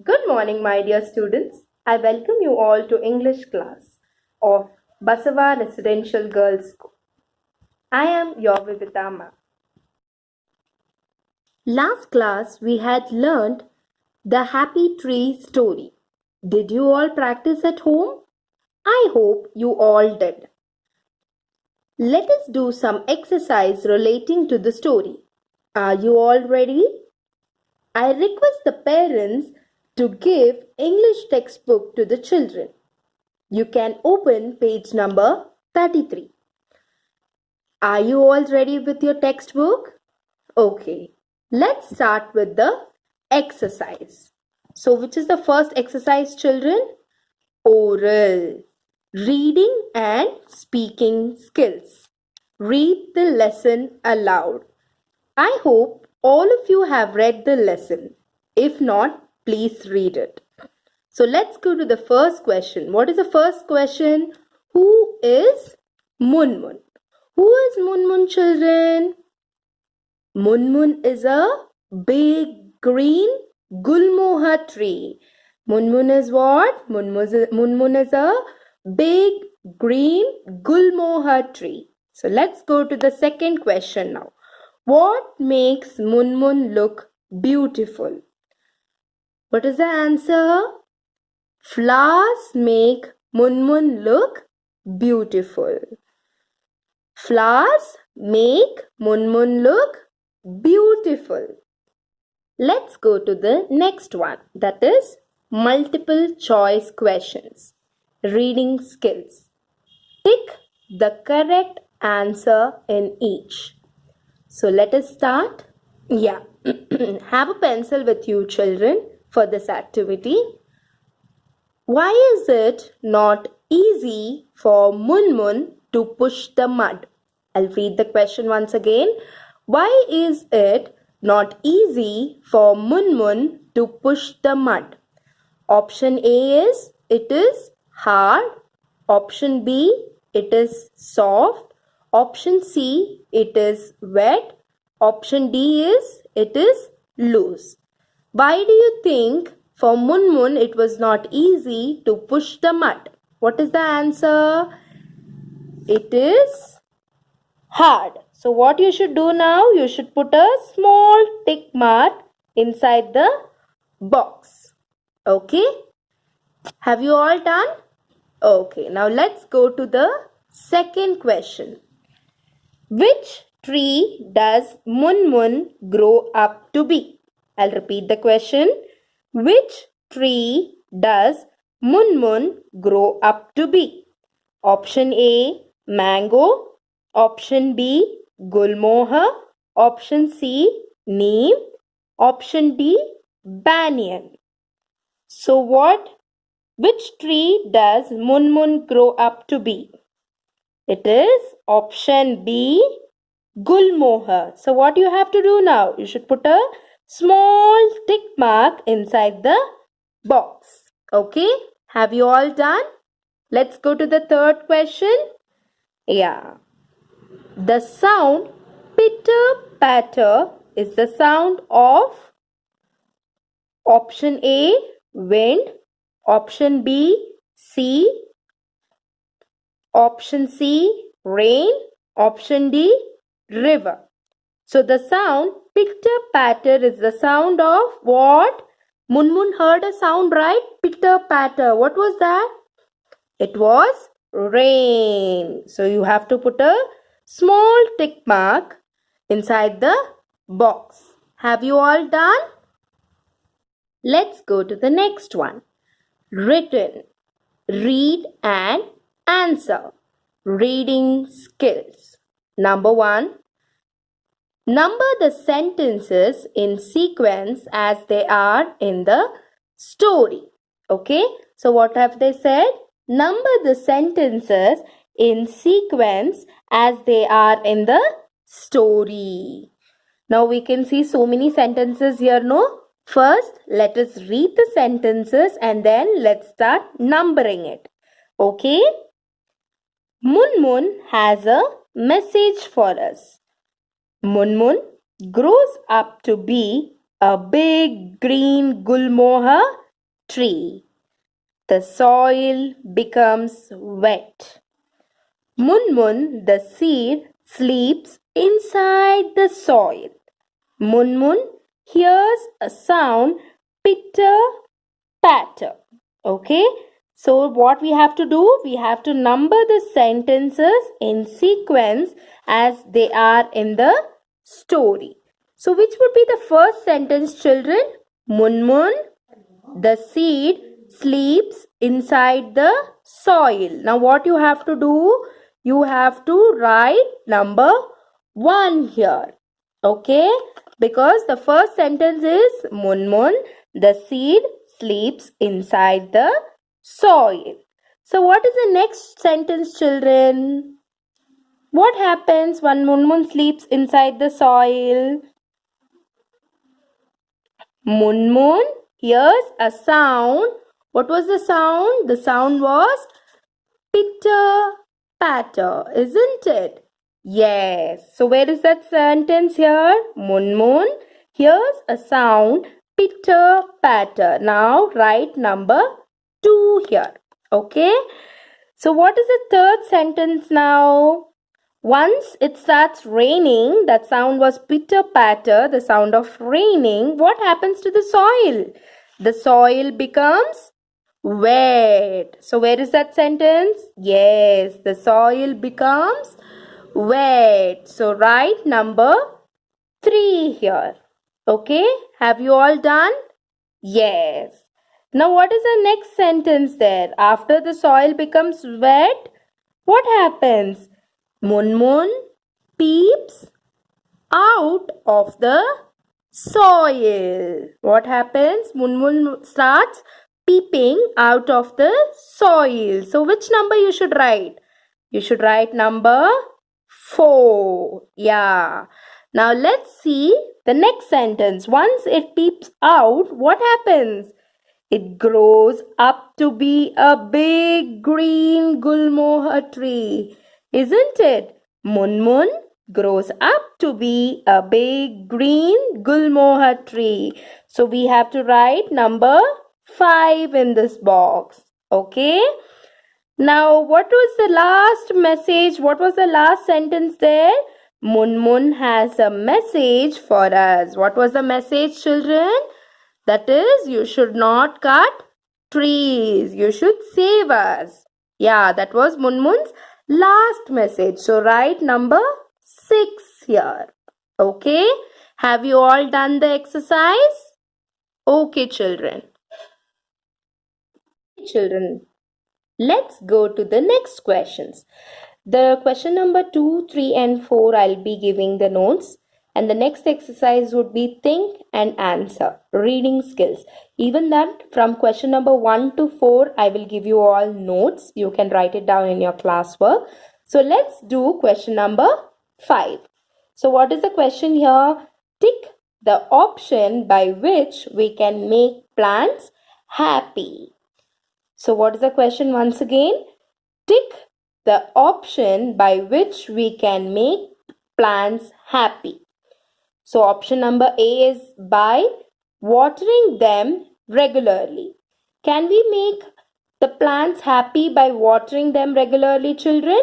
Good morning, my dear students. I welcome you all to English class of Basava Residential Girls School. I am your Vivitama. Last class we had learned the happy tree story. Did you all practice at home? I hope you all did. Let us do some exercise relating to the story. Are you all ready? I request the parents to give English textbook to the children. You can open page number 33. Are you all ready with your textbook? Okay, let's start with the exercise. So, which is the first exercise, children? Oral. Reading and speaking skills. Read the lesson aloud. I hope all of you have read the lesson. If not, please read it. So let's go to the first question. What is the first question? Who is Munmun? Who is Munmun, children? Munmun is a big green gulmohar tree. Munmun is what? Munmun is a big green gulmohar tree. So let's go to the second question now. What makes Munmun look beautiful? What is the answer? Flowers make Munmun look beautiful. Flowers make Munmun look beautiful. Let's go to the next one, that is multiple choice questions. Reading skills. Tick the correct answer in each. So let us start. Yeah, have a pencil with you, children, for this activity. Why is it not easy for Munmun to push the mud? I'll read the question once again. Why is it not easy for Munmun to push the mud? Option A is it is hard. Option B, it is soft. Option C, it is wet. Option D is it is loose. Why do you think for Munmun it was not easy to push the mud? What is the answer? It is hard. So what you should do now? You should put a small tick mark inside the box. Okay? Have you all done? Okay, now let's go to the second question. Which tree does Munmun grow up to be? I'll repeat the question. Which tree does Munmun grow up to be? Option A, mango. Option B, gulmohar. Option C, neem. Option D, banyan. So which tree does Munmun grow up to be? It is option B, gulmohar. So what you have to do now? You should put a small tick mark inside the box. Okay? Have you all done? Let's go to the third question. Yeah. The sound pitter patter is the sound of option A, wind. Option B, sea. Option C, rain. Option D, river. So the sound pitter patter is the sound of what? Munmun heard a sound, right? Pitter patter. What was that? It was rain. So you have to put a small tick mark inside the box. Have you all done? Let's go to the next one. Written. Read and answer. Reading skills. Number 1. Number the sentences in sequence as they are in the story. Okay, so what have they said? Number the sentences in sequence as they are in the story. Now we can see so many sentences here, no? First, let us read the sentences and then let's start numbering it. Okay? Munmun has a message for us. Munmun grows up to be a big green gulmohar tree. The soil becomes wet. Munmun, the seed, sleeps inside the soil. Munmun hears a sound, pitter patter. Okay, so what we have to do, we have to number the sentences in sequence as they are in the story. So which would be the first sentence, children? Munmun, the seed, sleeps inside the soil. Now what you have to do, you have to write number 1 here. Okay, because the first sentence is Munmun, the seed, sleeps inside the soil. So what is the next sentence, children? What happens when Munmun sleeps inside the soil? Munmun hears a sound. What was the sound? The sound was pitter patter, isn't it? Yes. So where is that sentence here? Munmun hears a sound, pitter patter. Now write number 2 here. Okay. So what is the third sentence now? Once it starts raining, that sound was pitter patter, the sound of raining. What happens to the soil? The soil becomes wet. So where is that sentence? Yes, the soil becomes wet. So write number 3 here. Okay, have you all done? Yes. Now what is the next sentence there? After the soil becomes wet, what happens? Munmun peeps out of the soil. What happens? Munmun starts peeping out of the soil. So which number you should write? You should write number 4. Yeah. Now let's see the next sentence. Once it peeps out, what happens? It grows up to be a big green gulmohar tree. Isn't it? Munmun grows up to be a big green gulmohar tree. So we have to write number 5 in this box. Okay. Now what was the last message? What was the last sentence there? Munmun has a message for us. What was the message, children? That is, you should not cut trees. You should save us. Yeah, that was Munmun's last message. So write number 6 here. Okay. Have you all done the exercise? Okay, children. Let's go to the next questions. The question number 2, 3 and 4 I'll be giving the notes. And the next exercise would be think and answer, reading skills. Even that from question number 1 to 4, I will give you all notes. You can write it down in your classwork. So let's do question number 5. So what is the question here? Tick the option by which we can make plants happy. So what is the question once again? Tick the option by which we can make plants happy. So option number A is by watering them regularly. Can we make the plants happy by watering them regularly, children?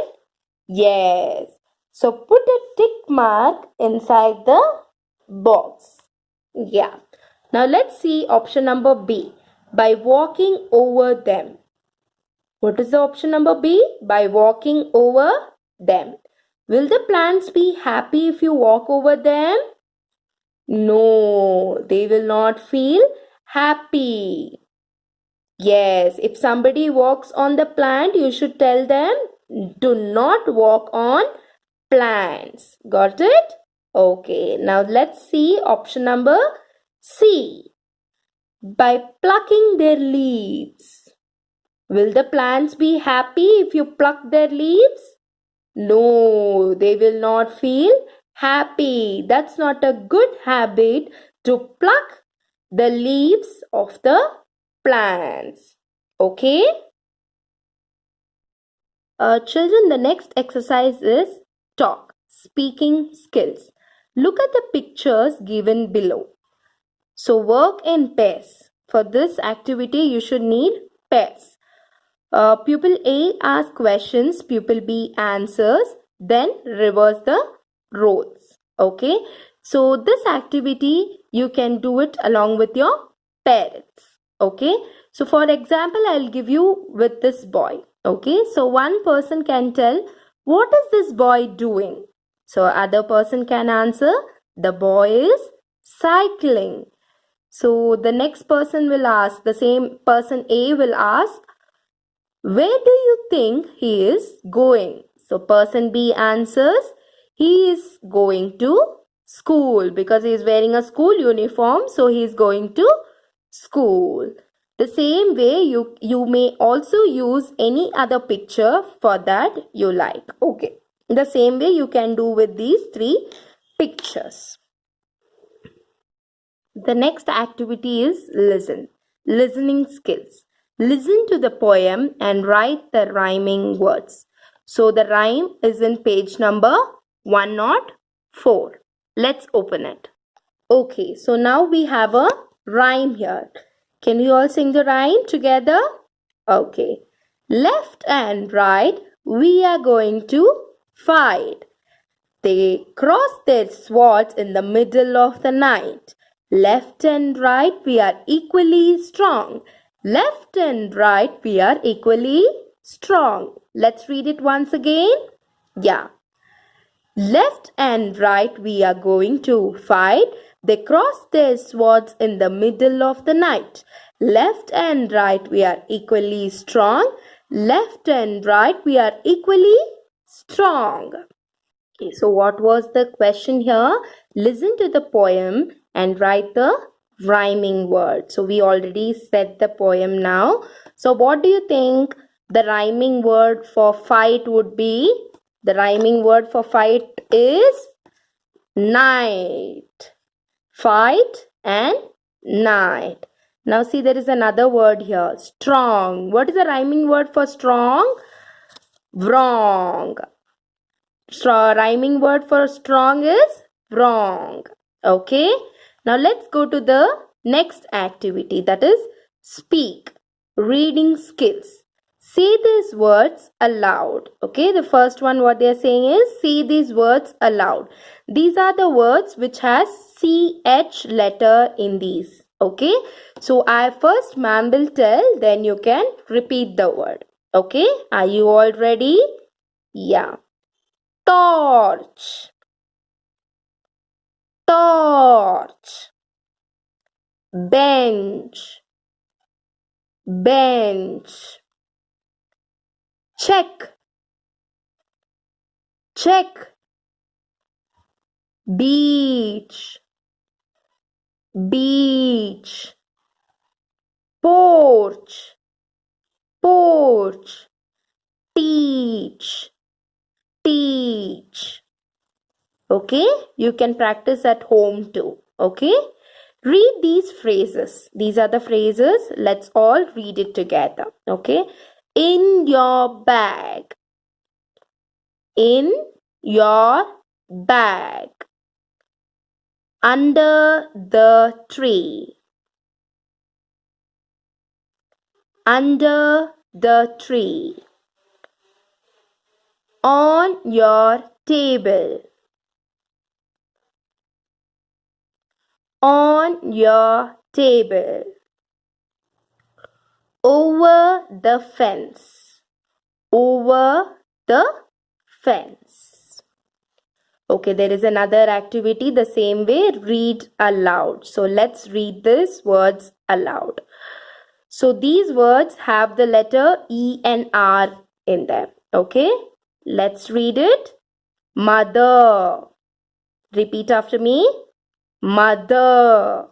Yes. So put a tick mark inside the box. Yeah. Now let's see option number B. By walking over them. What is the option number B? By walking over them. Will the plants be happy if you walk over them? No, they will not feel happy. Yes, if somebody walks on the plant, you should tell them, do not walk on plants. Got it? Okay, now let's see option number C. By plucking their leaves. Will the plants be happy if you pluck their leaves? No, they will not feel happy. That's not a good habit to pluck the leaves of the plants. Okay? Children, the next exercise is talk, speaking skills. Look at the pictures given below. So work in pairs. for this activity, you should need pairs. Pupil A asks questions, pupil B answers, then reverse the roles. Okay, so this activity you can do it along with your parents. Okay, so for example, I'll give you with this boy. Okay, so one person can tell, what is this boy doing? So other person can answer, the boy is cycling. So the next person will ask, the same person A will ask, where do you think he is going? So person B answers, he is going to school because he is wearing a school uniform. So he is going to school. The same way you may also use any other picture for that you like. Okay. The same way you can do with these three pictures. The next activity is listen. Listening skills. Listen to the poem and write the rhyming words. So the rhyme is in page number 104. Let's open it. Okay, so now we have a rhyme here. Can you all sing the rhyme together? Okay. Left and right, we are going to fight. They cross their swords in the middle of the night. Left and right, we are equally strong. Left and right, we are equally strong. Let's read it once again. Yeah. Left and right, we are going to fight. They cross their swords in the middle of the night. Left and right, we are equally strong. Left and right, we are equally strong. Okay, so what was the question here? Listen to the poem and write the rhyming word. So we already said the poem now. So what do you think the rhyming word for fight would be? The rhyming word for fight is night. Fight and night. Now see, there is another word here. Strong. What is the rhyming word for strong? Wrong. Rhyming word for strong is wrong. Okay. Now let's go to the next activity, that is speak. Reading skills. Say these words aloud. Okay, the first one what they are saying is say these words aloud. These are the words which has CH letter in these. Okay, so I first ma'am will tell, then you can repeat the word. Okay, are you all ready? Yeah. Torch. Torch. Bench. Bench. Check. Check. Beach. Beach. Porch. Porch. Teach. Teach. Okay, you can practice at home too. Okay, read these phrases. These are the phrases. Let's all read it together. Okay, in your bag. In your bag. Under the tree. Under the tree. On your table. On your table. Over the fence. Over the fence. Okay, there is another activity the same way. Read aloud. So let's read these words aloud. So these words have the letter E and R in them. Okay, let's read it. Mother. Repeat after me. Mother.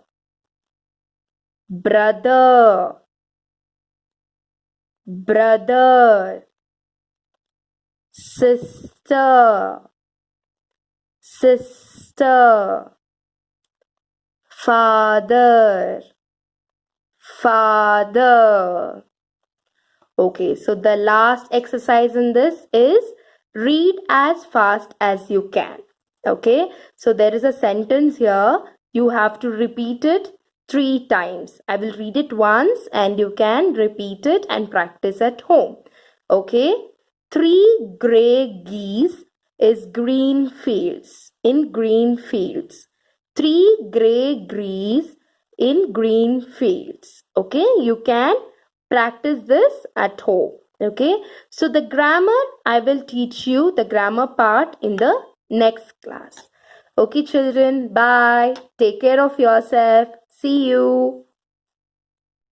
Brother. Brother. Sister. Sister. Father. Father. Okay, so the last exercise in this is read as fast as you can. Okay, so there is a sentence here. You have to repeat it 3 times. I will read it once and you can repeat it and practice at home. Okay? 3 grey geese is green fields. In green fields. 3 grey geese in green fields. Okay? You can practice this at home. Okay? So the grammar, I will teach you the grammar part in the next class. Okay, children, bye. Take care of yourself. See you.